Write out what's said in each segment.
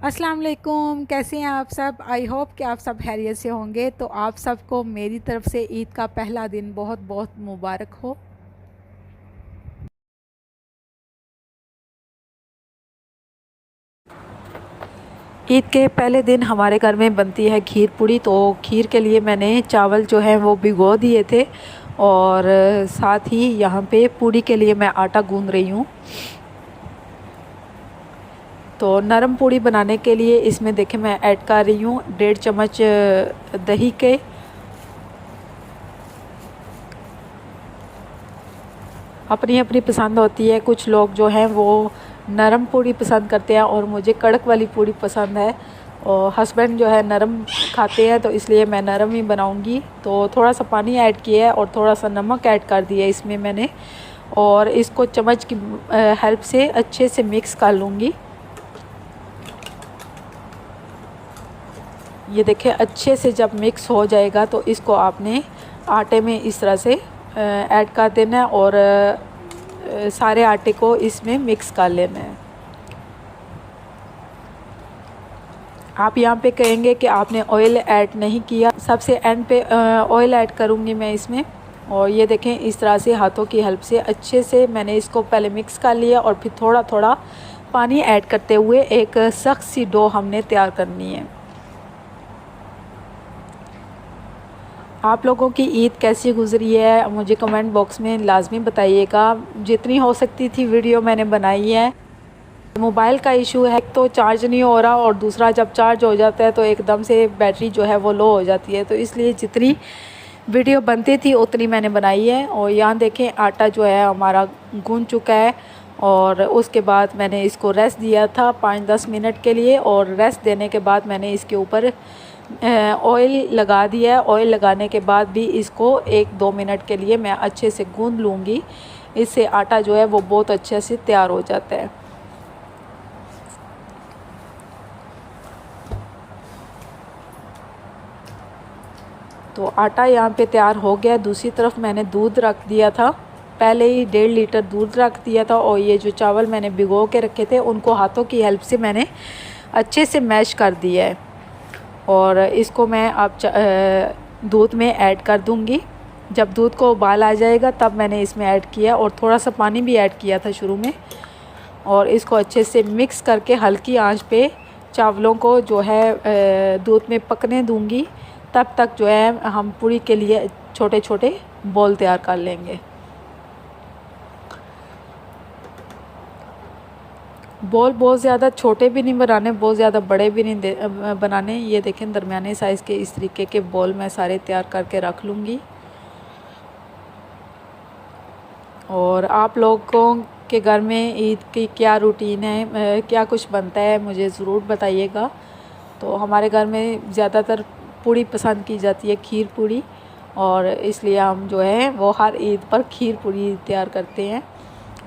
अस्सलाम वालेकुम। कैसे हैं आप सब? आई होप कि आप सब खैरियत से होंगे। तो आप सबको मेरी तरफ से ईद का पहला दिन बहुत बहुत मुबारक हो। ईद के पहले दिन हमारे घर में बनती है खीर पूड़ी। तो खीर के लिए मैंने चावल जो है वो भिगो दिए थे और साथ ही यहाँ पे पूड़ी के लिए मैं आटा गूंद रही हूँ। तो नरम पूड़ी बनाने के लिए इसमें देखें मैं ऐड कर रही हूँ 1.5 चम्मच दही के। अपनी अपनी पसंद होती है, कुछ लोग जो हैं वो नरम पूड़ी पसंद करते हैं और मुझे कड़क वाली पूड़ी पसंद है। और हस्बैंड जो है नरम खाते हैं तो इसलिए मैं नरम ही बनाऊंगी। तो थोड़ा सा पानी ऐड किया है और थोड़ा सा नमक ऐड कर दिया है इसमें मैंने, और इसको चम्मच की हेल्प से अच्छे से मिक्स कर लूँगी। ये देखिए अच्छे से जब मिक्स हो जाएगा तो इसको आपने आटे में इस तरह से ऐड कर देना है और सारे आटे को इसमें मिक्स कर लेना है। आप यहाँ पे कहेंगे कि आपने ऑयल ऐड नहीं किया, सबसे एंड पे ऑयल ऐड करूँगी मैं इसमें। और ये देखें इस तरह से हाथों की हेल्प से अच्छे से मैंने इसको पहले मिक्स कर लिया और फिर थोड़ा थोड़ा पानी ऐड करते हुए एक सख्त सी डो हमने तैयार करनी है। आप लोगों की ईद कैसी गुजरी है मुझे कमेंट बॉक्स में लाजमी बताइएगा। जितनी हो सकती थी वीडियो मैंने बनाई है। मोबाइल का इशू है, तो चार्ज नहीं हो रहा और दूसरा जब चार्ज हो जाता है तो एकदम से बैटरी जो है वो लो हो जाती है। तो इसलिए जितनी वीडियो बनती थी उतनी मैंने बनाई है। और यहाँ देखें आटा जो है हमारा गूंद चुका है और उसके बाद मैंने इसको रेस्ट दिया था 5-10 मिनट के लिए। और रेस्ट देने के बाद मैंने इसके ऊपर ऑयल लगा दिया है। ऑयल लगाने के बाद भी इसको 1-2 मिनट के लिए मैं अच्छे से गूंद लूँगी। इससे आटा जो है वो बहुत अच्छे से तैयार हो जाता है। तो आटा यहाँ पे तैयार हो गया। दूसरी तरफ मैंने दूध रख दिया था, पहले ही 1.5 लीटर दूध रख दिया था। और ये जो चावल मैंने भिगो के रखे थे उनको हाथों की हेल्प से मैंने अच्छे से मैश कर दिया है। और इसको मैं अब दूध में ऐड कर दूँगी। जब दूध को उबाल आ जाएगा तब मैंने इसमें ऐड किया और थोड़ा सा पानी भी ऐड किया था शुरू में। और इसको अच्छे से मिक्स करके हल्की आंच पे चावलों को जो है दूध में पकने दूंगी। तब तक जो है हम पूरी के लिए छोटे छोटे बॉल तैयार कर लेंगे। बॉल बहुत ज़्यादा छोटे भी नहीं बनाने, बहुत ज़्यादा बड़े भी नहीं बनाने। ये देखें दरमियाने साइज़ के इस तरीके के बॉल मैं सारे तैयार करके रख लूँगी। और आप लोगों के घर में ईद की क्या रूटीन है, क्या कुछ बनता है मुझे ज़रूर बताइएगा। तो हमारे घर में ज़्यादातर पूड़ी पसंद की जाती है, खीर पूड़ी, और इसलिए हम जो है वो हर ईद पर खीर पूड़ी तैयार करते हैं।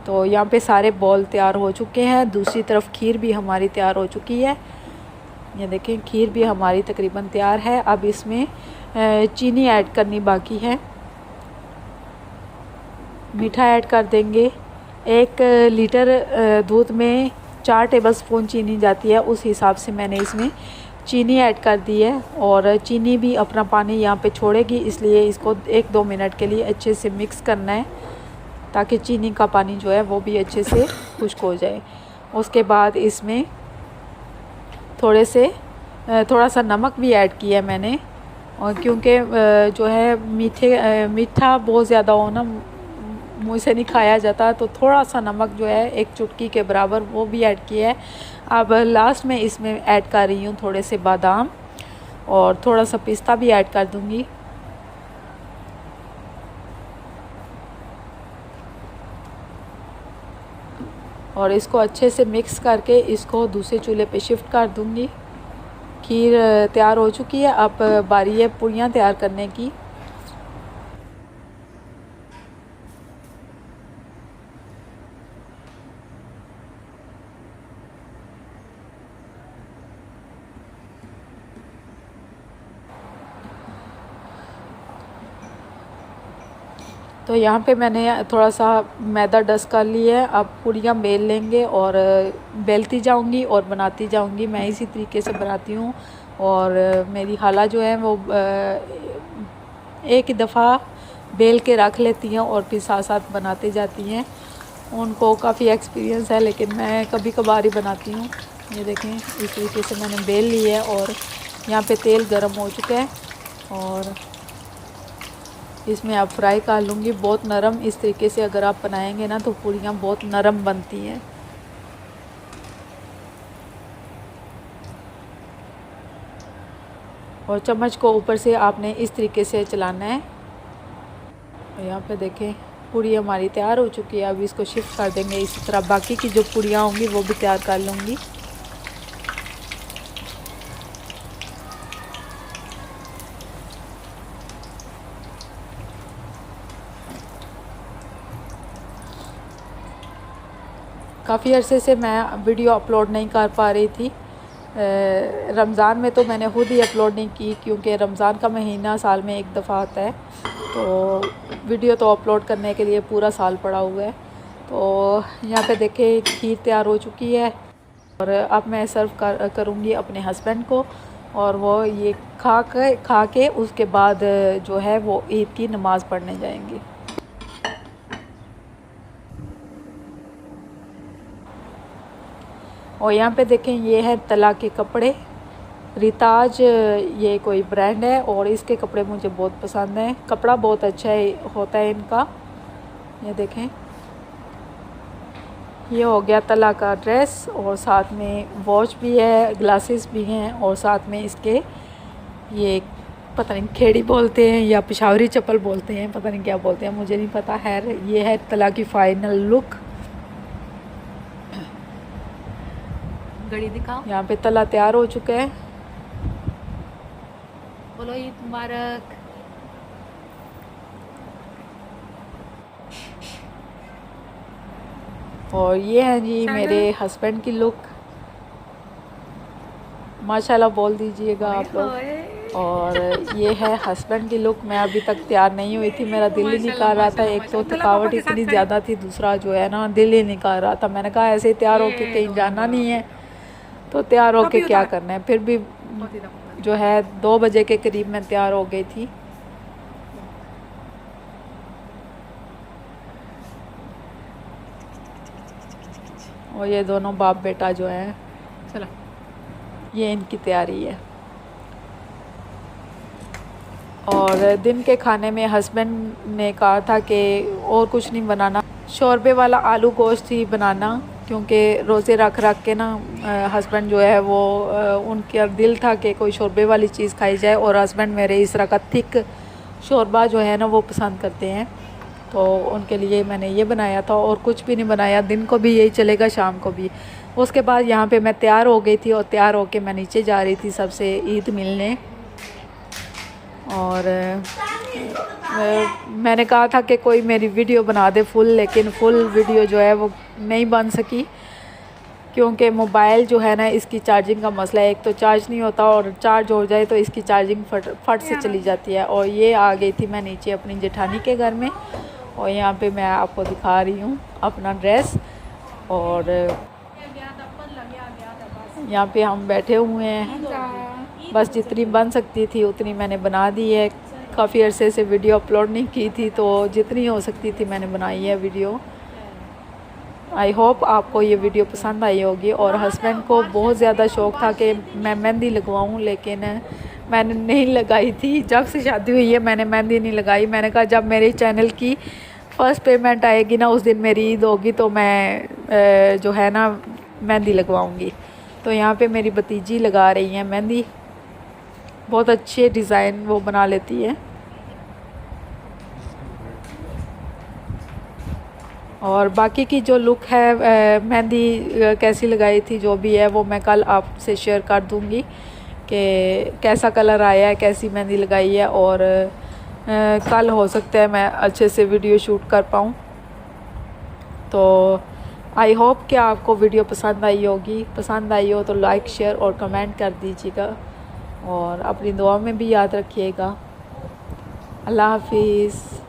तो यहाँ पे सारे बॉल तैयार हो चुके हैं। दूसरी तरफ खीर भी हमारी तैयार हो चुकी है। ये देखें खीर भी हमारी तकरीबन तैयार है। अब इसमें चीनी ऐड करनी बाकी है। मीठा ऐड कर देंगे। 1 लीटर दूध में 4 टेबलस्पून चीनी जाती है, उस हिसाब से मैंने इसमें चीनी ऐड कर दी है। और चीनी भी अपना पानी यहाँ पे छोड़ेगी, इसलिए इसको 1-2 मिनट के लिए अच्छे से मिक्स करना है ताकि चीनी का पानी जो है वो भी अच्छे से खुश्क हो जाए। उसके बाद इसमें थोड़ा सा नमक भी ऐड किया है मैंने। और क्योंकि जो है मीठा बहुत ज़्यादा हो ना मुँह से नहीं खाया जाता, तो थोड़ा सा नमक जो है 1 चुटकी के बराबर वो भी ऐड किया है। अब लास्ट में इसमें ऐड कर रही हूँ थोड़े से बादाम और थोड़ा सा पिस्ता भी ऐड कर दूँगी। और इसको अच्छे से मिक्स करके इसको दूसरे चूल्हे पे शिफ्ट कर दूँगी। खीर तैयार हो चुकी है। अब बारी है पूड़ियाँ तैयार करने की। तो यहाँ पे मैंने थोड़ा सा मैदा डस्ट कर लिया है। अब पूड़ियाँ बेल लेंगे और बेलती जाऊँगी और बनाती जाऊँगी। मैं इसी तरीके से बनाती हूँ और मेरी खाला जो है वो एक ही दफ़ा बेल के रख लेती हैं और फिर साथ साथ बनाती जाती हैं। उनको काफ़ी एक्सपीरियंस है, लेकिन मैं कभी कभार ही बनाती हूँ। ये देखें, इस तरीके से मैंने बेल ली है और यहाँ पे तेल गरम हो चुका है और इसमें आप फ्राई कर लूँगी। बहुत नरम इस तरीके से अगर आप बनाएंगे ना तो पूड़ियाँ बहुत नरम बनती हैं। और चम्मच को ऊपर से आपने इस तरीके से चलाना है। यहाँ पे देखें, पूड़ी हमारी तैयार हो चुकी है। अब इसको शिफ्ट कर देंगे। इसी तरह बाकी की जो पूड़ियाँ होंगी वो भी तैयार कर लूँगी। काफ़ी अरसे से मैं वीडियो अपलोड नहीं कर पा रही थी। रमज़ान में तो मैंने खुद ही अपलोड नहीं की, क्योंकि रमज़ान का महीना साल में एक दफ़ा आता है, तो वीडियो तो अपलोड करने के लिए पूरा साल पड़ा हुआ है। तो यहाँ पे देखें, खीर तैयार हो चुकी है और अब मैं सर्व करूँगी अपने हस्बैंड को, और वो ये खा के उसके बाद जो है वो ईद की नमाज़ पढ़ने जाएंगी। और यहाँ पे देखें, ये है तला के कपड़े। रिताज ये कोई ब्रांड है और इसके कपड़े मुझे बहुत पसंद हैं। कपड़ा बहुत अच्छा होता है इनका। ये देखें, ये हो गया तला का ड्रेस और साथ में वॉच भी है, ग्लासेस भी हैं और साथ में इसके ये पता नहीं खेड़ी बोलते हैं या पिशावरी चप्पल बोलते हैं, पता नहीं क्या बोलते हैं, मुझे नहीं पता। है ये है तला की फाइनल लुक। घड़ी दिखाओ। यहाँ पे तला तैयार हो चुका है। बोलो ईद मुबारक। और ये है जी मेरे हस्बैंड की लुक। माशाल्लाह बोल दीजिएगा आप लोग। और ये है हस्बैंड की लुक। मैं अभी तक तैयार नहीं हुई थी, मेरा दिल ही नहीं कर रहा था। एक तो थकावट इतनी ज़्यादा थी, दूसरा जो है ना दिल ही नहीं कर रहा था। मैंने कहा ऐसे ही तैयार होके कहीं जाना नहीं है तो तैयार होके क्या करना है। फिर भी जो है 2 बजे के करीब मैं तैयार हो गई थी। और ये दोनों बाप बेटा जो है, चलो ये इनकी तैयारी है। और दिन के खाने में हस्बैंड ने कहा था कि और कुछ नहीं बनाना, शोरबे वाला आलू गोश्त ही बनाना, क्योंकि रोज़े रख के ना हस्बैंड जो है वो उनका दिल था कि कोई शोरबे वाली चीज़ खाई जाए। और हस्बैंड मेरे इस तरह का थिक शोरबा जो है ना वो पसंद करते हैं, तो उनके लिए मैंने ये बनाया था। और कुछ भी नहीं बनाया, दिन को भी यही चलेगा, शाम को भी। उसके बाद यहाँ पे मैं तैयार हो गई थी और तैयार होके मैं नीचे जा रही थी सबसे ईद मिलने। और मैंने कहा था कि कोई मेरी वीडियो बना दे फुल, लेकिन फुल वीडियो जो है वो नहीं बन सकी, क्योंकि मोबाइल जो है ना इसकी चार्जिंग का मसला है। एक तो चार्ज नहीं होता और चार्ज हो जाए तो इसकी चार्जिंग फट से चली जाती है। और ये आ गई थी मैं नीचे अपनी जेठानी के घर में, और यहाँ पे मैं आपको दिखा रही हूँ अपना ड्रेस। और यहाँ पे हम बैठे हुए हैं, बस जितनी बन सकती थी उतनी मैंने बना दी है। काफ़ी अरसे से वीडियो अपलोड नहीं की थी, तो जितनी हो सकती थी मैंने बनाई है वीडियो। आई होप आपको ये वीडियो पसंद आई होगी। और हस्बैंड को बहुत ज़्यादा शौक़ था कि मैं मेहंदी लगवाऊँ, लेकिन मैंने नहीं लगाई थी। जब से शादी हुई है मैंने मेहंदी नहीं लगाई। मैंने कहा जब मेरे चैनल की फ़र्स्ट पेमेंट आएगी ना, उस दिन मेरी ईद होगी, तो मैं जो है ना मेहंदी लगवाऊँगी। तो यहाँ पे मेरी भतीजी लगा रही हैं मेहंदी, बहुत अच्छे डिज़ाइन वो बना लेती है। और बाकी की जो लुक है मेहंदी कैसी लगाई थी जो भी है वो मैं कल आपसे शेयर कर दूँगी कि कैसा कलर आया है, कैसी मेहंदी लगाई है। और कल हो सकता है मैं अच्छे से वीडियो शूट कर पाऊँ। तो आई होप कि आपको वीडियो पसंद आई होगी। पसंद आई हो तो लाइक, शेयर और कमेंट कर दीजिएगा, और अपनी दुआ में भी याद रखिएगा। अल्लाह हाफिज़।